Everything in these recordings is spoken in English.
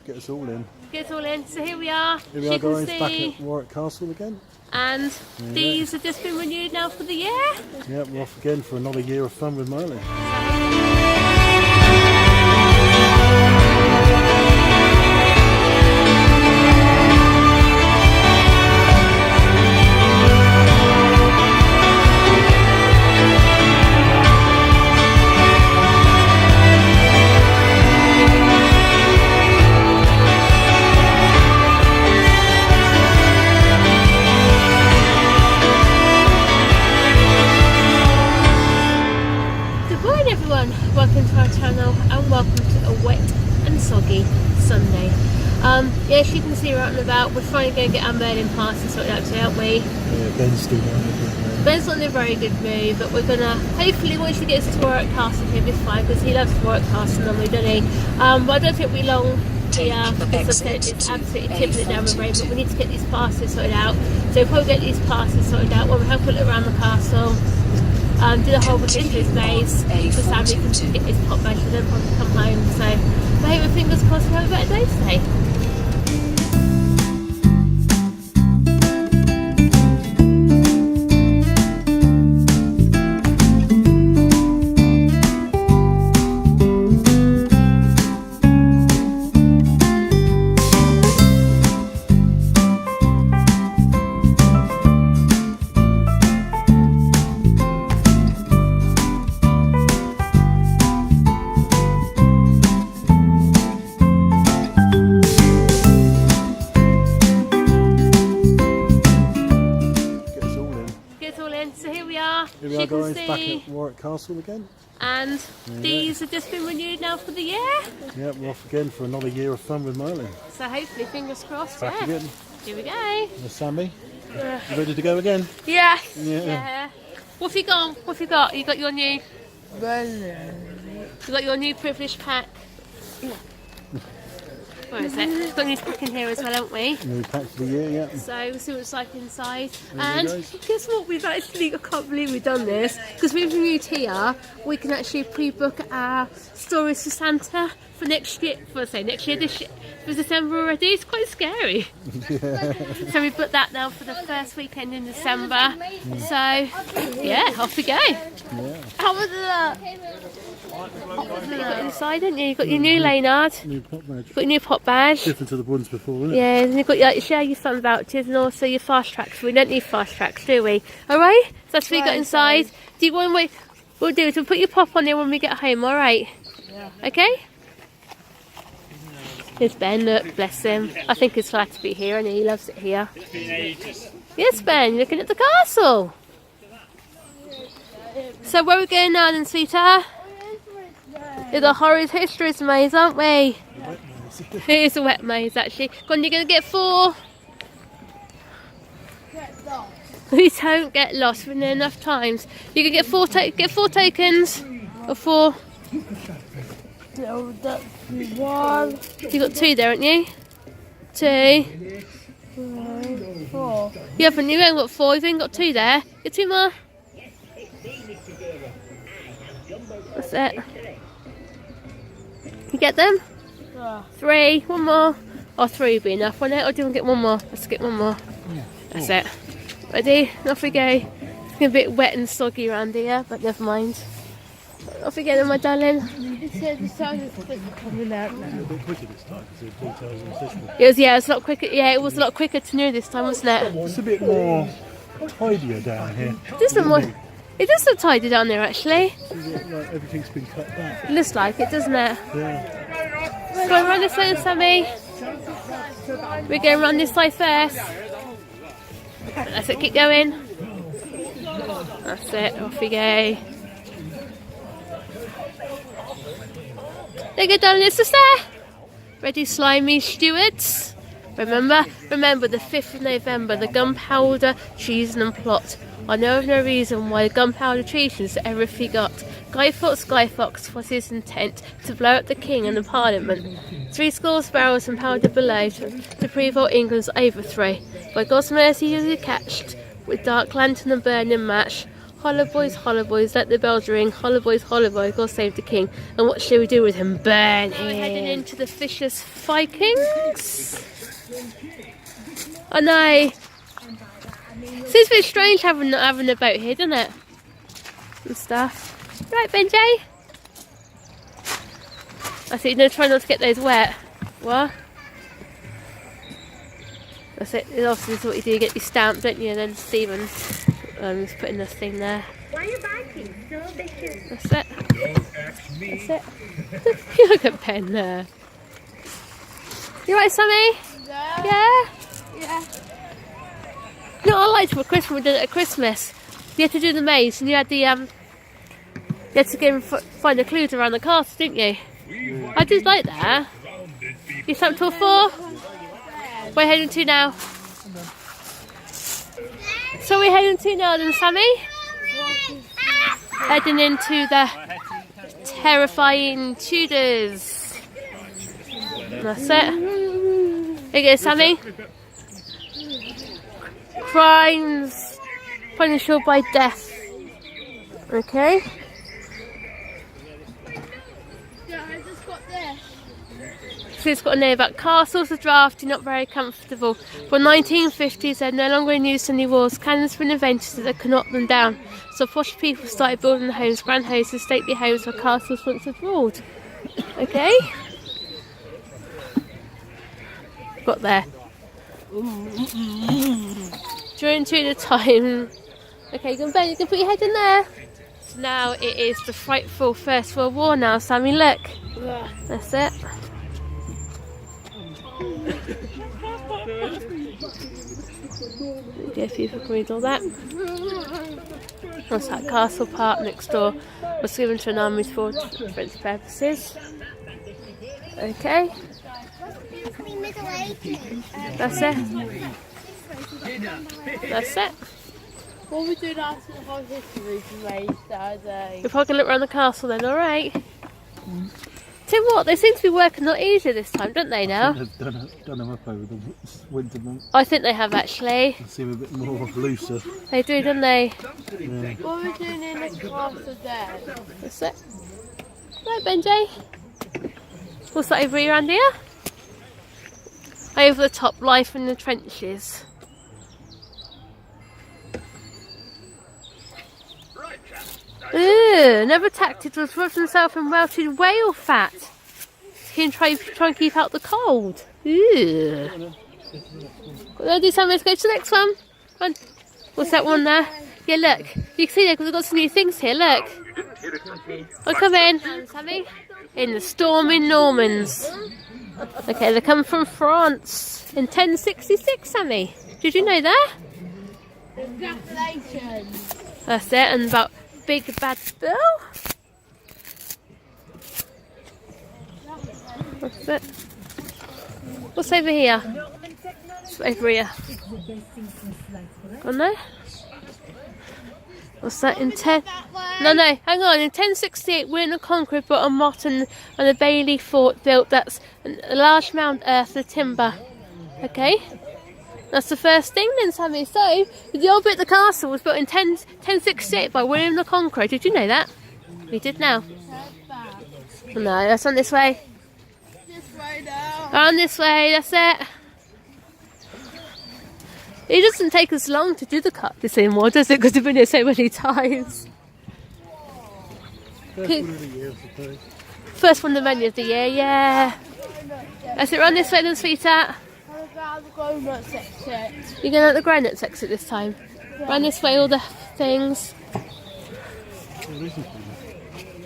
Get us all in. Get us all in. So here we are. Here we are, guys, back at Warwick Castle again. And these have just been renewed now for the year. Yeah, we're off again for another year of fun with Merlin. Welcome to our channel and welcome to a wet and soggy Sunday. Yes, you can see we're out and about. We're trying to go get our Merlin pass and sort it out today, aren't we? Yeah, Ben's still not in a good mood. Ben's not in a very good mood, but we're gonna hopefully once he gets to Warwick Castle he'll be fine because he loves Warwick Castle normally, doesn't he? But I don't think we long here because it's absolutely tipping it down with rain, but we need to get these passes sorted out. So we'll probably get these passes sorted out when we have a look around the castle. Do the whole Visitors Maze so Sammy can get his pop badge and then probably come home. So I hope fingers crossed we have a better day today. Here we are, guys, back at Warwick Castle again. And these have just been renewed now for the year. Yeah, we're off again for another year of fun with Merlin. So hopefully, fingers crossed. Back again. Here we go. There's Sammy. You ready to go again? Yes. Yeah. What have you got? What have you got? You got your new... Merlin. You got your new privilege pack. Where is it? We've got a new pack in here as well, haven't we? New pack for the year, yeah. So we'll see what it's like inside. And guess what? We've actually, I can't believe we've done this, because we've renewed here, we can actually pre-book our stories for Santa for next year, this year, for December already. It's quite scary. Yeah. So we booked that now for the first weekend in December. So, yeah, off we go. Yeah. How was that? You got inside, didn't you? You got your new Leonard. New pop badge. Got your new pop badge. Different to the ones before, isn't it? Yeah, and you've got your share your fun vouchers and also your fast tracks. We don't need fast tracks, do we? Alright? So that's what you got inside. Do you want to wait? We'll do is we'll put your pop on there when we get home, alright? Yeah. Okay? There's Ben, look, bless him. I think he's glad to be here and he loves it here. It's been ages. Yes, Ben, you're looking at the castle. So where are we going now then, sweetheart? It's a horrid histories maze, aren't we? It is a wet maze, actually. Go on, you're going to get 4. We don't get lost. We've been there enough times. You can get 4 tokens or 4. So that's 1. You got 2 there, haven't you? 2. 4. You haven't. You haven't got 4. You've only got 2 there. Get 2 more. That's it. You get them? 3. 1 more. Or 3 would be enough, wouldn't it? Or do you want to get 1 more? Let's get 1 more. That's it. Ready? Off we go. It's a bit wet and soggy around here, but never mind. Off we go then, my darling. The sun is coming out now. A bit quicker this time because the details on the system. It's a lot quicker. Yeah, it was a lot quicker to know this time, wasn't it? It's a bit more tidier down here. It does look tidy down there, actually. Like everything's been cut back. It looks like it, doesn't it? Yeah. Go on, run this way, Sammy. We're going to run this side first. That's it, keep going. That's it, off we go. There you go, darling, it's just there. Ready, slimy stewards? Remember the 5th of November, the gunpowder treason and plot. I know of no reason why the gunpowder treason is ever forgot. Guy Fawkes was his intent to blow up the king and the parliament. 70 barrels and powder below to prove all England's overthrow. By God's mercy he was catched with dark lantern and burning match. Hollow boys, let the bells ring. Hollow boys, God save the king. And what shall we do with him? Burn him. We're heading into the Fishers Vikings. Oh no. Seems a bit strange having a boat here, doesn't it? And stuff. Right, Benji? I see, no, try not to get those wet. What? That's it. Obviously, this is what you do. You get your stamp, don't you? And then Stephen is putting this thing there. Why are you biting? So vicious. That's it. That's it. Look at Ben there. You right, Sammy? Yeah? Yeah. You know what I liked for Christmas? We did it at Christmas. You had to do the maze, and you had the you had to go and find the clues around the castle, didn't you? Yeah. I did like that. You slept till 4? We're heading to now. So we're heading to now then, Sammy? Heading into the terrifying Tudors. That's it. Here you go, Sammy. Crimes punishable by death. Okay. Yeah, I just got this. So it's got to know about castles are drafty, not very comfortable. For 1950s, they're no longer in use in the wars. Cannons have been invented that can knock them down. So posh people started building homes, grand houses, stately homes where castles once had ruled. Okay? Got there. During Tudor time. Okay, you can put your head in there. So now it is the frightful First World War now, Sammy, look. That's it. Yeah, people can read all that. That's that castle part next door. Was given to an army for defence purposes. Okay. That's it. That's it. What are we doing after the whole history for me Saturday? We're probably going to look around the castle then, alright? Tell you what, they seem to be working a lot easier this time, don't they now? They've done them up over the winter months. I think they have actually. They seem a bit more looser. They do, don't they? Yeah. What are we doing in the castle then? That's it. Right, Benji. What's that over here, Andy? Over the top, life in the trenches. Ooh, another tactic was rub himself in melted whale fat. He can try and keep out the cold. Ooh. Let's do something. Let's go to the next one. Come on. What's that one there? Yeah, look. You can see there because we've got some new things here. Look. Oh, come in, Sammy. In the storming Normans. Okay, they come from France in 1066, Sammy. Did you know that? Congratulations. That's it, and about Big Bad Bill. That's it. What's over here? What's over here? Oh no? What's that in 10? No, hang on. In 1068, William the Conqueror built a motte and a Bailey fort built that's a large mound earth and timber. Okay? That's the first thing then, Sammy. So, the old bit of the castle was built in 1068 by William the Conqueror. Did you know that? We did now. No, that's on this way. This way now. On this way, that's it. It doesn't take us long to do the cut this anymore, does it? Because we've been here so many times. First one of the year, I suppose. First one of the menu of the year, yeah. That's it, run this way then, sweetheart. I'm going to grown-ups exit. You're going at the grown-ups exit this time. Yeah. Run this way, all the things.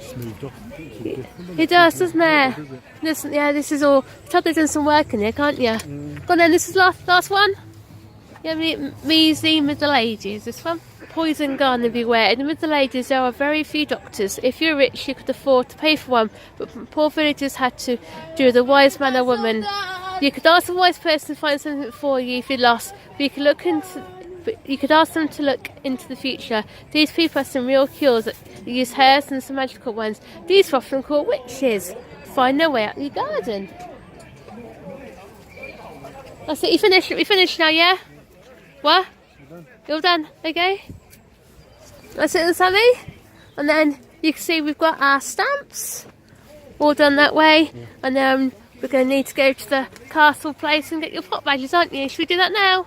Smoothed off. It does, doesn't it? Listen, yeah, this is all. You've probably done some work in here, can't you? Go on then, this is last one. Yeah, Museum Middle Ages, this one. Poison garden beware. In the Middle Ages there are very few doctors. If you're rich you could afford to pay for one, but poor villagers had to do with a wise man or woman. You could ask a wise person to find something for you if you're lost, but you could ask them to look into the future. These people have some real cures that use herbs and some magical ones. These are often called witches. Find their way out of your garden. That's it, you finished? We finished now, yeah? What? You're done. Okay. That's it, Sammy. And then you can see we've got our stamps all done that way. Yeah. And then we're going to need to go to the castle place and get your pot badges, aren't you? Should we do that now?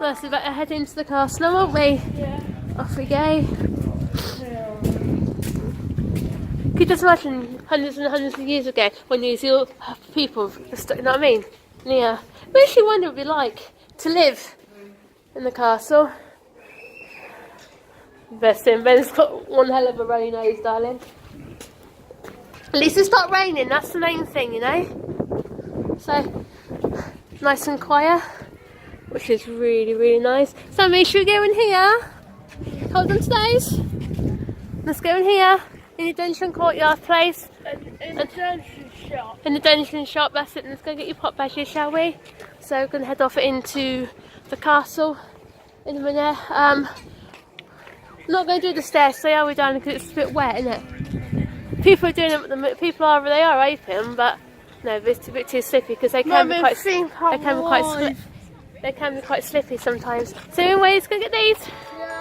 Let's head into the castle now, won't we? Yeah. Off we go. Yeah. Could you just imagine hundreds and hundreds of years ago when these people, you know what I mean? Yeah. I actually wonder what it'd be like to live in the castle. Ben's got one hell of a runny nose, darling. At least it's not raining, that's the main thing, you know? So, nice and quiet. Which is really, really nice. Sammy, should we go in here? Hold on to those. Let's go in here. In the dungeon courtyard place. In the dungeon shop. In the dungeon shop, that's it. Let's go get your pot badges, shall we? So we're going to head off into the castle in a minute. I'm not going to do the stairs today, are we, darling? Because it's a bit wet, isn't it? People are doing them at the minute. They are open, but no, it's a bit too slippy because they can be quite slippy. They can be quite slippy sometimes. So anyway, let's go get these. Yeah.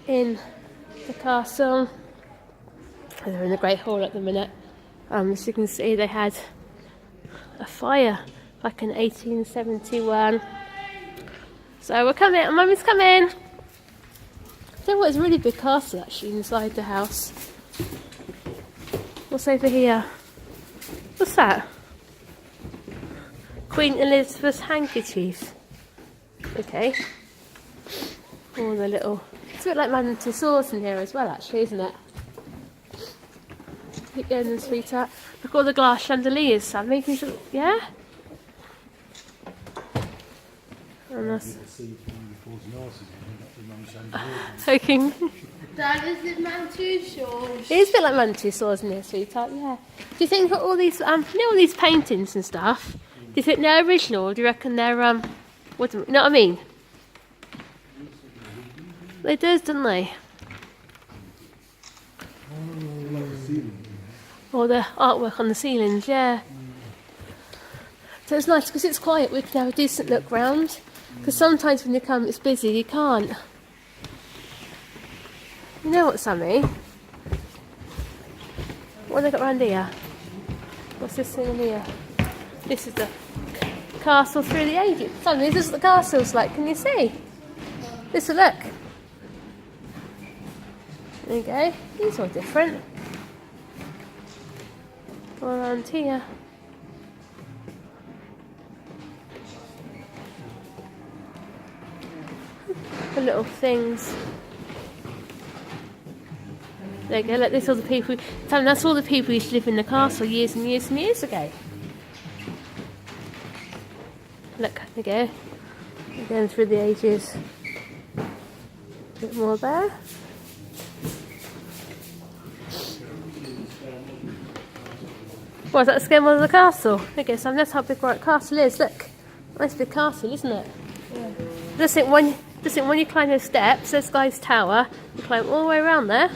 In the castle. They're in the Great Hall at the minute. As you can see, they had a fire back in 1871. So we're coming, and Mummy's coming. There was a really big castle actually inside the house. What's over here? What's that? Queen Elizabeth's handkerchief. Okay. All the little. It's a bit like Madame Tussauds in here as well, actually, isn't it? Keep going and sweetheart. Look at all the glass chandeliers, Sammy. Yeah? And that's... Hooking. Dad, is it Madame Tussauds? It is a bit like Madame Tussauds in here, sweetheart, yeah. Do you think all these, you know all these paintings and stuff, do you think they're original, or do you reckon they're, you know what I mean? They do, don't they? Or the artwork on the ceilings, yeah. So it's nice because it's quiet, we can have a decent look round. Because sometimes when you come it's busy, you can't. You know what, Sammy? What have they got round here? What's this thing in here? This is the castle through the ages. Sammy, this is what the castle's like, can you see? This will look. There you go, these are different. All around here. The little things. There you go, look, this all the people, that's all the people who used to live in the castle years and years and years ago. Look, there you go. We're going through the ages. A bit more there. What, is that the scale of the castle? Okay, so that's how big Warwick Castle is. Look, nice big castle, isn't it? Yeah. Just think when you climb those steps, there's Guy's Tower, you climb all the way around there.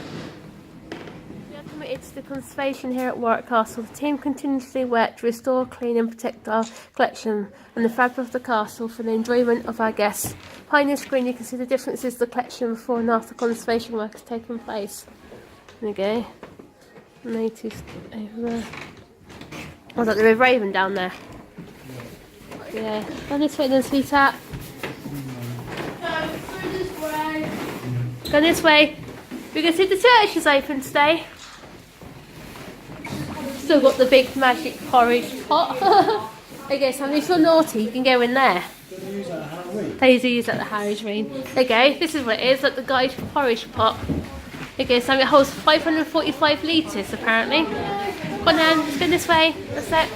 We are committed to the conservation here at Warwick Castle. The team continuously work to restore, clean and protect our collection and the fabric of the castle for the enjoyment of our guests. Behind the screen you can see the differences of the collection before and after conservation work has taken place. There you go. Natives over there. Oh, is that the River Avon down there? Yeah. Go this way then, sweetheart. Go this way. Go this way. We're going to see the church is open today. Still got the big magic porridge pot. Okay, so if you're naughty, you can go in there. They do use that at Harry's. Okay, this is what it is, like the guide for porridge pot. Okay, so it holds 545 litres apparently. Go on then, let's go this way. That's it.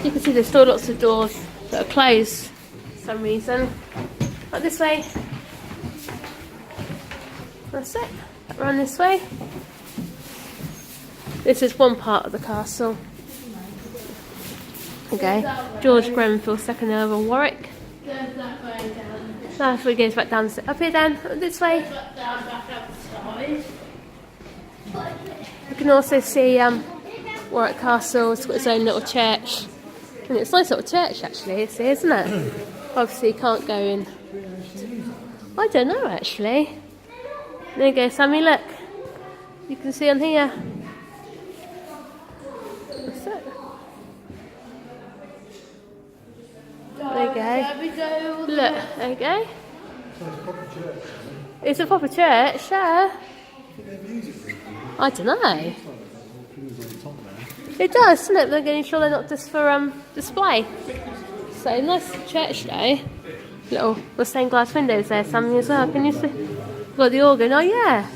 You can see there's still lots of doors that are closed for some reason. Right this way. That's it. Run this way. This is one part of the castle. Okay, George Grenfell, 2nd Earl of Warwick. That's where it goes back down. Up here then, this way. You can also see Warwick Castle. It's got its own little church. And it's a nice little church actually, isn't it? Obviously you can't go in. I don't know actually. There you go, Sammy, look. You can see on here. That's it. There you go. Look, there you go. It's a proper church, yeah. I don't know. It does, doesn't it? They're getting sure they're not just for display. So nice church though. Little the stained glass windows there, Sammy, as well. Can you see? Got the organ. Oh yeah.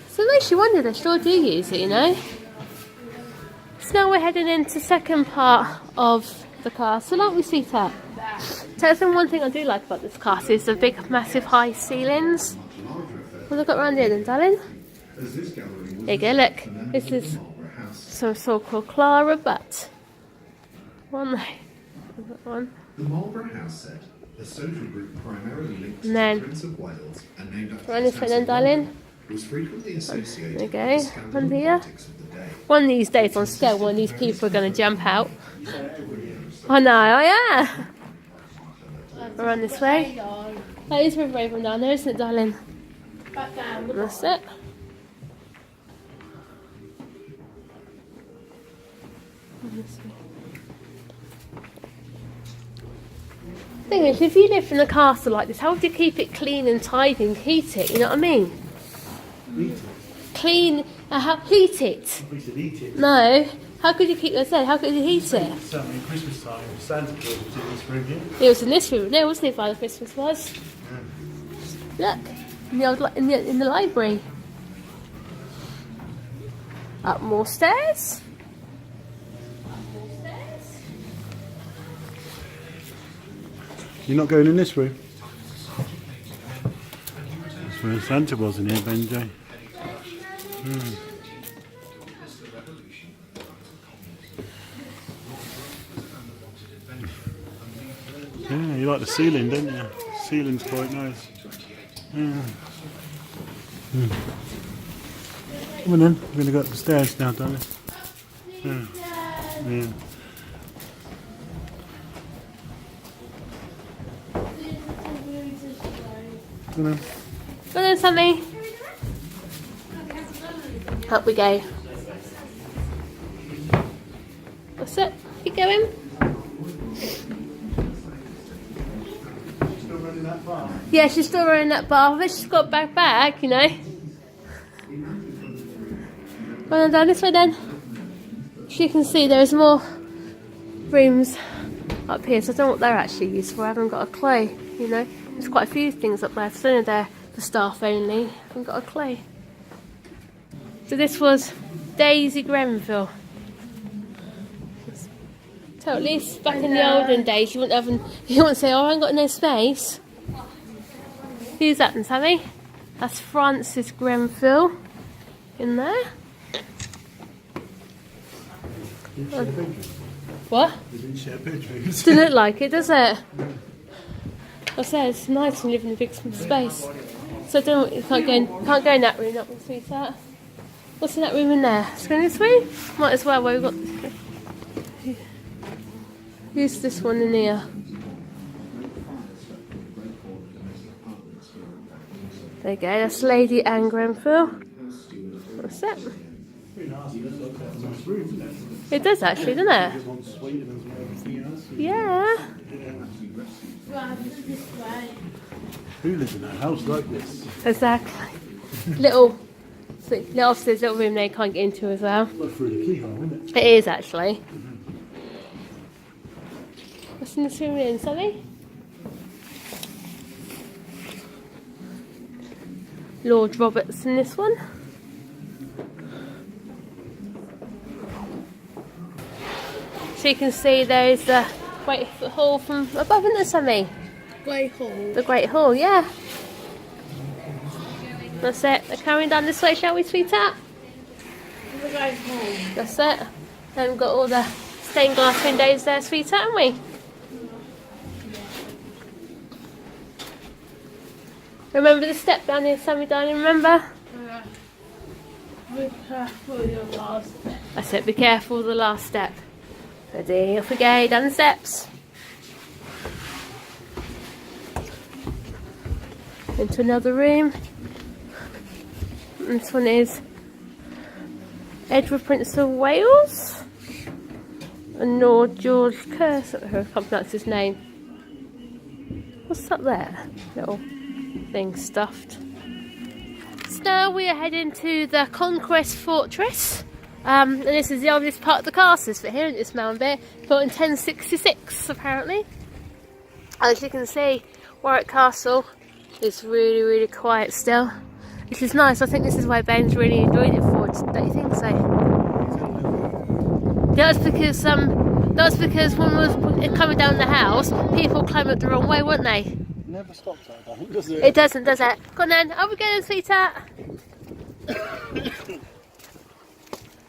So it makes you wonder. They sure do use it, you know. So now we're heading into second part of the castle, aren't we, sweetheart? Tell us one thing I do like about this castle is the big, massive, high ceilings. What have I got around here then, darling? There you go. Look, this is some so-called Clara Butt. One there. One. The Marlborough House set, a social group primarily linked to then, the Prince of Wales and named after run this way then, darling. was frequently associated There you go. with the scandal One here. politics of the day. One of these days on scale, one of these people are going to jump out. I know, oh yeah. We'll run this way. That is River Avon down there, isn't it, darling? That's it. Thing is, if you lived in a castle like this, how would you keep it clean and tidy and heat it? You know what I mean? Clean, heat it. We should eat it. No. How could you keep it said? How could you heat it? Certainly Christmas time, Santa Claus was in this room here. It was in this room there, wasn't it? Father Christmas was. Look, in the old in the library. Up more stairs. You're not going in this room? That's where Santa was in here, Benji. Yeah, you like the ceiling, don't you? The ceiling's quite nice. Yeah. Come on then, we're going to go up the stairs now, darling. Yeah. Yeah. Come on. Go then, Sammy. Up we go. That's it. Keep going. Still running that bar? Yeah, she's still running that bar. I bet she's got back, you know. Well, on down this way then. As you can see, there's more rooms up here, so I don't know what they're actually used for. I haven't got a clue, you know. There's quite a few things up there, so they're for staff only. I haven't got a clue. So this was Daisy Grenfell. Totally back in the olden days, you wouldn't say, oh, I ain't got no space. Who's that then, Sammy? That's Francis Grenfell in there. What? They didn't share bedrooms. Doesn't look like it, does it? I say it's nice to live in a big space. So I don't know, you can't go in that room, not with sweetheart. What's in that room in there? Let's go this way? Might as well, where we've got... Who's this one in here? There you go, that's Lady Anne Grenfell. What's that? It does actually, doesn't it? Yeah. Who lives in a house like this? Exactly. Little So obviously there's a little room they can't get into as well. Look through the keyhole, isn't it? It is actually. What's in this room in, Sammy? Lord Roberts in this one. So you can see there's the Great Hall from above, isn't there, Sammy? Great Hall. The Great Hall, yeah. That's it. They're carrying down this way, shall we, sweetheart? The Great Hall. That's it. Then we've got all the stained glass windows there, sweetheart, haven't we? Remember the step down here, Sammy, darling, remember? Be careful your last step. That's it, be careful of the last step. Ready, off we go, down the steps. Into another room. This one is Edward, Prince of Wales. And Lord George Curse, I can't pronounce his name. What's up there? Little thing stuffed. So now we are heading to the Conquest Fortress. And this is the oldest part of the castle for here in this mound bit, built in 1066 apparently. As you can see, Warwick Castle is really, really quiet still, which is nice. I think this is why Ben's really enjoyed it for. Don't you think so? That's because when we was coming down the house, people climbed up the wrong way, weren't they? Never stops that, I don't, does it? It doesn't, does it? Go on then, up we go, sweetheart.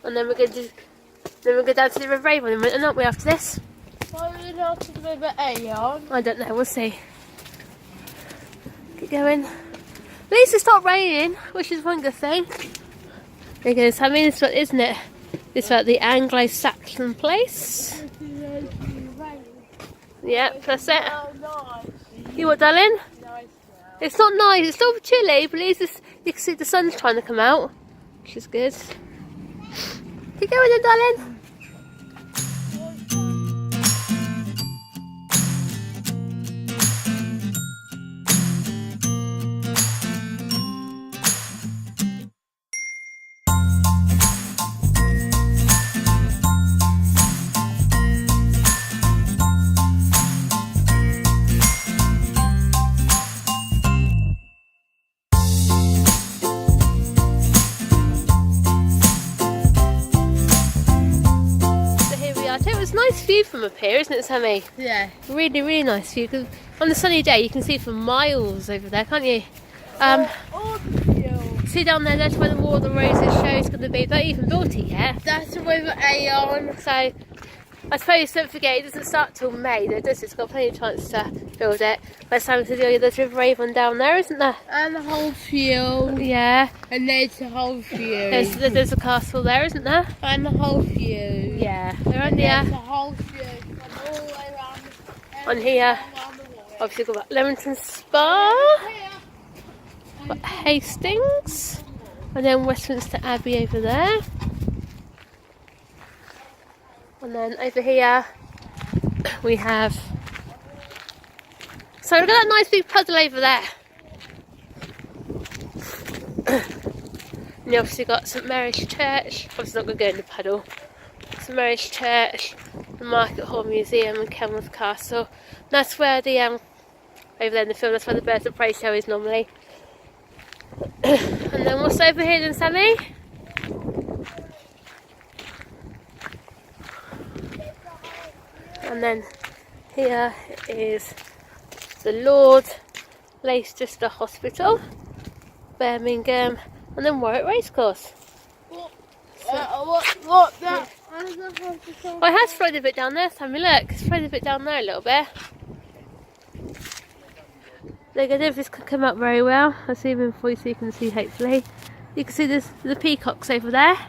And then we're going down to the River Avon in a minute, aren't we, after this? Why are we not to the River Avon? I don't know, we'll see. Keep going. At least it stopped raining, which is one good thing. There goes, I mean, this one, isn't it? This is like the Anglo-Saxon place. Yep, that's it. Oh, nice. You what, darling? Nice. It's not nice, it's still chilly, but at least you can see the sun's trying to come out, which is good. Keep going then, darling. Nice view from up here, isn't it, Sammy? Yeah. Really, really nice view. Cause on a sunny day, you can see for miles over there, can't you? See down there, that's where the War of the Roses show is going to be. They haven't even built it yet. That's the River Avon. So, I suppose, don't forget, it doesn't start till May, though, does it? It's got plenty of chance to build it. By the time to do, there's River Avon down there, isn't there? And the whole field. Yeah. And there's the whole field. There's a castle there, isn't there? And the whole field. Yeah. They're on And there's here. the whole field. And all the way around. On here. Around the wall. Obviously, we've got Leamington Spa. Here. Got Hastings. And then Westminster Abbey over there. And then over here we have, so we've got that nice big puddle over there. And you obviously got St Mary's Church, obviously not going to go in the puddle. St Mary's Church, the Market Hall Museum and Kenilworth Castle. And that's where the, over there in the film, that's where the Birds of Prey show is normally. And then what's over here then, Sammy? And then here is the Lord Leicester Hospital, Birmingham, and then Warwick Racecourse. What that? Oh, it has flooded a bit down there, Sammy, look. It's flooded a bit down there a little bit. There you go, if this can come up very well. I'll zoom in for you so you can see, hopefully. You can see the peacocks over there.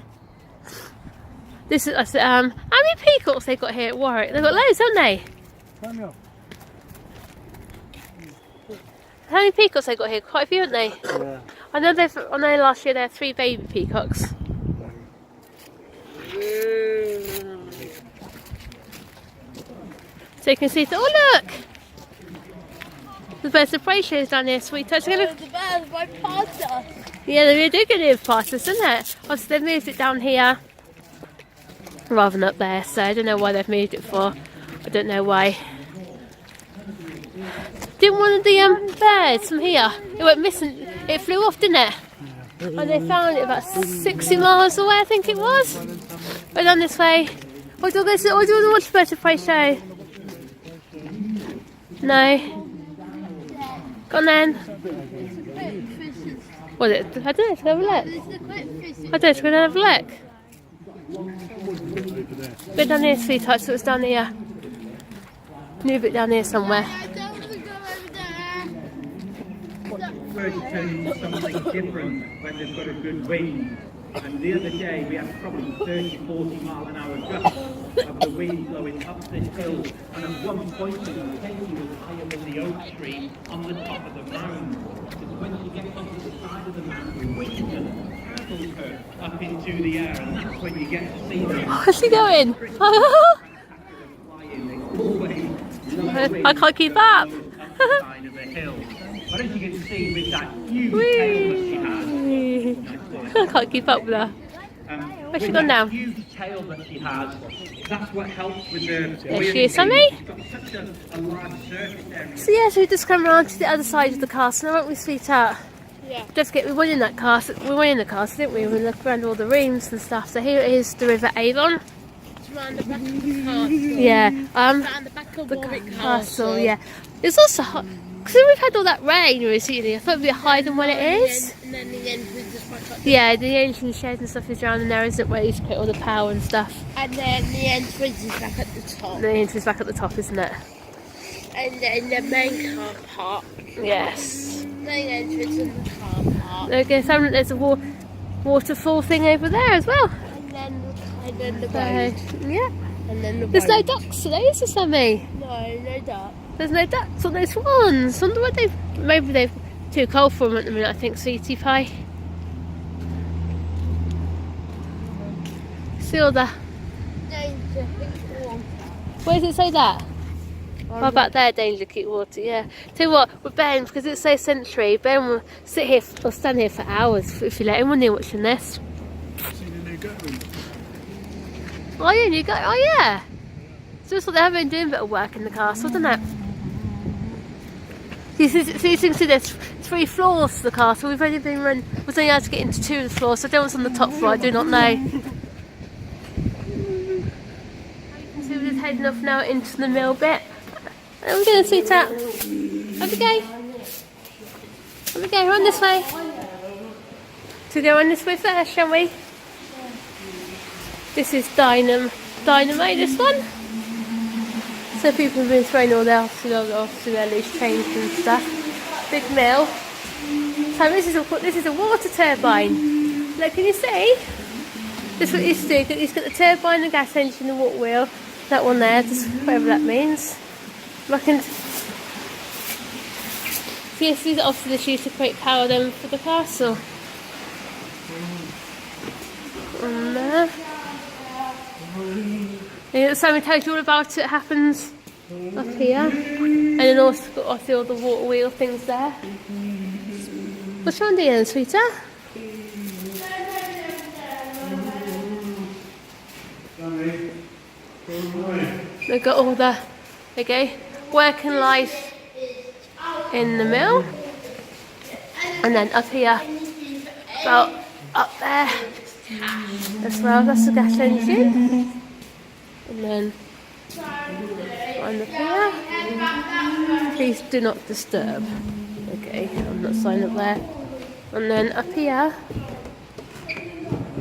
This is, how many peacocks they've got here at Warwick? They've got loads, haven't they? How many peacocks they got here? Quite a few, haven't they? Yeah. I know last year there were 3 baby peacocks. So you can see, oh look! The Birds of Prey show is down here, sweetheart. The birds right past us. Yeah, they do get new prices, isn't it? Obviously they've moved it down here rather than up there, so I don't know why they've moved it for. I don't know why. Didn't one of the birds from here, it went missing, it flew off, didn't it? And they found it about 60 miles away, I think it was. Right down this way. Or do you want to watch the bird to play show? No. Go on then. What is it? I don't know, let's go have a look. I don't know, let's go have a look. Go down here, sweetheart, so it's down here. Move it down here somewhere. I don't want to go over there. Birds are telling you something different when they've got a good wind. And the other day we had probably 30-40 mile an hour gusts of the wind blowing up this hill, and at one point the intensity was higher than the oak tree on the top of the mound. Because when she gets onto the side of the mound, the wind hurls her up into the air, and that's when you get to see them. Where's he going? I can't keep up. Side of the hill. But as you can see, with that huge tail that she has, I can't keep up with her. Where's she gone now? Huge tail that she has, that's what helps with the There she is, Sammy. She's got such a large surface area. So yeah, so we just come around to the other side of the castle, won't we, sweetheart? Yeah. We went in that castle. We went in the castle, didn't we? We looked around all the rooms and stuff. So here is the River Avon. It's around the back of the castle. Yeah. Around the back of The Warwick castle. Yeah. It's also hot because we've had all that rain recently. I thought it'd be higher than what it is. And then the entrance is right up. Yeah, the ancient sheds and stuff is around in there, isn't it? Where you put all the power and stuff. And then the entrance is back at the top. The entrance back at the top, isn't it? And then the main car park. Yes. Main entrance and the car park. Okay, so there's a waterfall thing over there as well. And then the boat. Yeah. And then the There's no boat. ducks today, is there, Sammy? No duck. There's no ducks or no swans. Wonder what maybe they're too cold for them at the minute, I think, sweetie pie. See all the... Danger, keep warm. Where does it say that? Oh, about there, danger, keep water, yeah. Tell you what, with Ben, because it's so century, Ben will sit here or stand here for hours if you let him, wouldn't he, watching this? Seen a new goat room. Oh yeah, you go. Oh yeah. So it's what they have been doing a bit of work in the castle, isn't it? So you can see there's 3 floors to the castle. We've only been was only able to get into 2 of the floors. So I don't know what's on the top floor. I do not know. So we're just heading off now into the mill bit. And we're going to see that. Have we go? Have we go? Run this way. So go on this way first, shall we? This is Dynamo, this one. So people have been throwing all their off to their loose chains and stuff. Big mill. So this is a water turbine. Look, can you see? This is what he's doing. He's got the turbine, the gas engine, the water wheel. That one there, just whatever that means. Yes, these are obviously the shoes to create power then for the castle. On there. Yeah, Sammy tells you all about it. Happens up here, and then also got all the water wheel things there. What's wrong there, sweetheart? They've got all the working life in the mill, and then up here, about up there as well. That's the gas engine. And then one up here. Please do not disturb. Okay, I'm not signing up there. And then up here,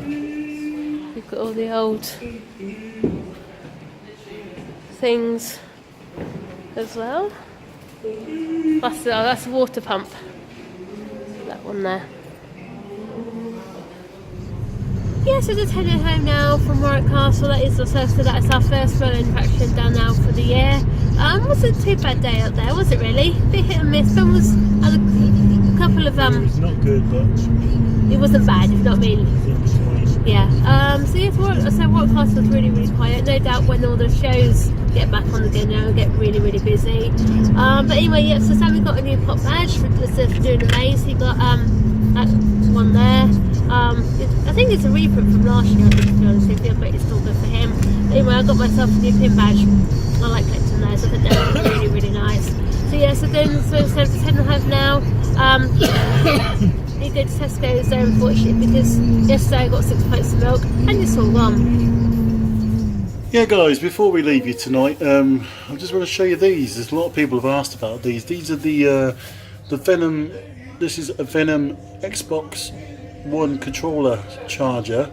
you've got all the old things as well. That's a water pump. That one there. Yes, we're just heading home now from Warwick Castle. That is our first Merlin attraction down now for the year. Wasn't too bad day out there, was it really? Bit hit and miss. Ben was had a couple of It's not good, but it wasn't bad, if you know what I mean. Yeah. So yes, Warwick Castle was really, really quiet. No doubt when all the shows get back on again now and get really, really busy. But anyway, yeah. So Sammy got a new pop badge for doing the maze. He got one there. I think it's a reprint from last year, I think, to be honest with you, but it's still good for him. Anyway, I got myself a new pin badge. I like collecting those. I think they're really, really nice. So yeah, so then so to heading home now. Need to go to Tesco's there, unfortunately, because yesterday I got 6 pints of milk and it's all gone. Yeah, guys, before we leave you tonight, I just want to show you these. There's a lot of people have asked about these. These are the Venom. This is a Venom Xbox One controller charger.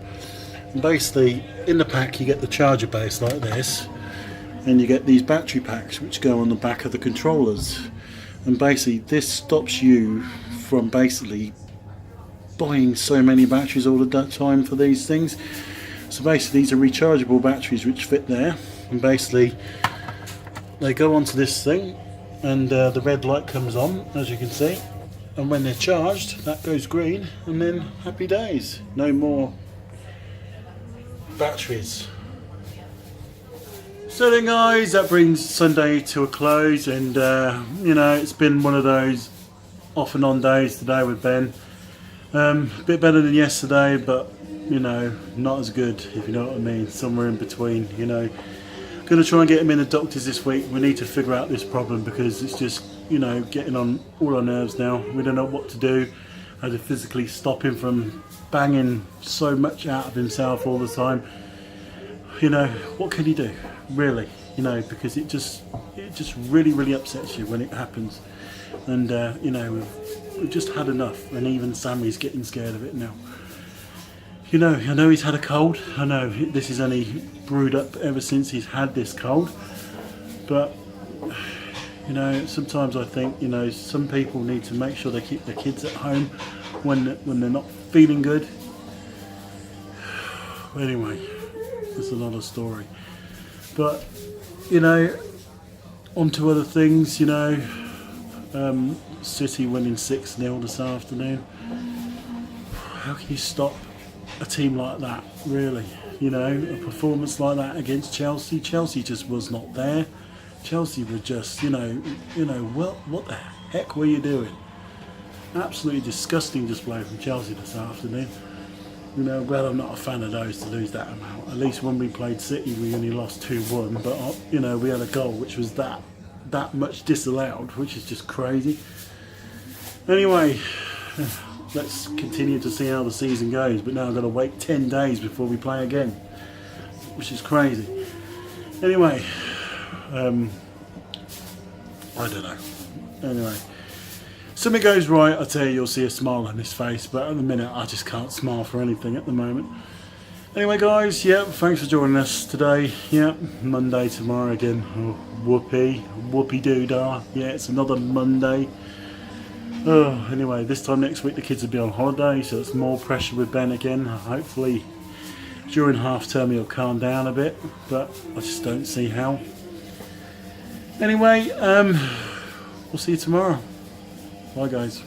And basically, in the pack, you get the charger base like this, and you get these battery packs which go on the back of the controllers. And basically, this stops you from basically buying so many batteries all the time for these things. So basically, these are rechargeable batteries which fit there, and basically they go onto this thing, and the red light comes on, as you can see, and when they're charged, that goes green, and then happy days, no more batteries. So then, guys, that brings Sunday to a close, and you know, it's been one of those off and on days today with Ben. A bit better than yesterday, but you know, not as good, if you know what I mean, somewhere in between, you know. Going to try and get him in the doctors this week. We need to figure out this problem because it's just, you know, getting on all our nerves now. We don't know what to do, how to physically stop him from banging so much out of himself all the time. You know, what can you do, really? You know, because it just really, really upsets you when it happens. And you know, we've just had enough, and even Sammy's getting scared of it now. You know, I know he's had a cold. I know this is only brewed up ever since he's had this cold. But, you know, sometimes I think, you know, some people need to make sure they keep their kids at home when they're not feeling good. Anyway, that's another story. But, you know, on to other things, you know. City winning 6-0 this afternoon. How can you stop a team like that, really? You know, a performance like that against Chelsea. Chelsea just was not there. Chelsea were just, you know, what the heck were you doing? Absolutely disgusting display from Chelsea this afternoon. You know, I'm glad I'm not a fan of those to lose that amount. At least when we played City, we only lost 2-1, but you know, we had a goal which was that much disallowed, which is just crazy. Anyway, let's continue to see how the season goes, but now I've got to wait 10 days before we play again, which is crazy. Anyway, I don't know. Anyway, something goes right, I tell you, you'll see a smile on his face, but at the minute I just can't smile for anything at the moment. Anyway, guys, yeah, thanks for joining us today. Yeah, Monday tomorrow again. Oh, whoopee doo-dah. Yeah, it's another Monday. Oh, anyway, this time next week the kids will be on holiday, so it's more pressure with Ben again. Hopefully during half term he'll calm down a bit, but I just don't see how. Anyway, we'll see you tomorrow. Bye, guys.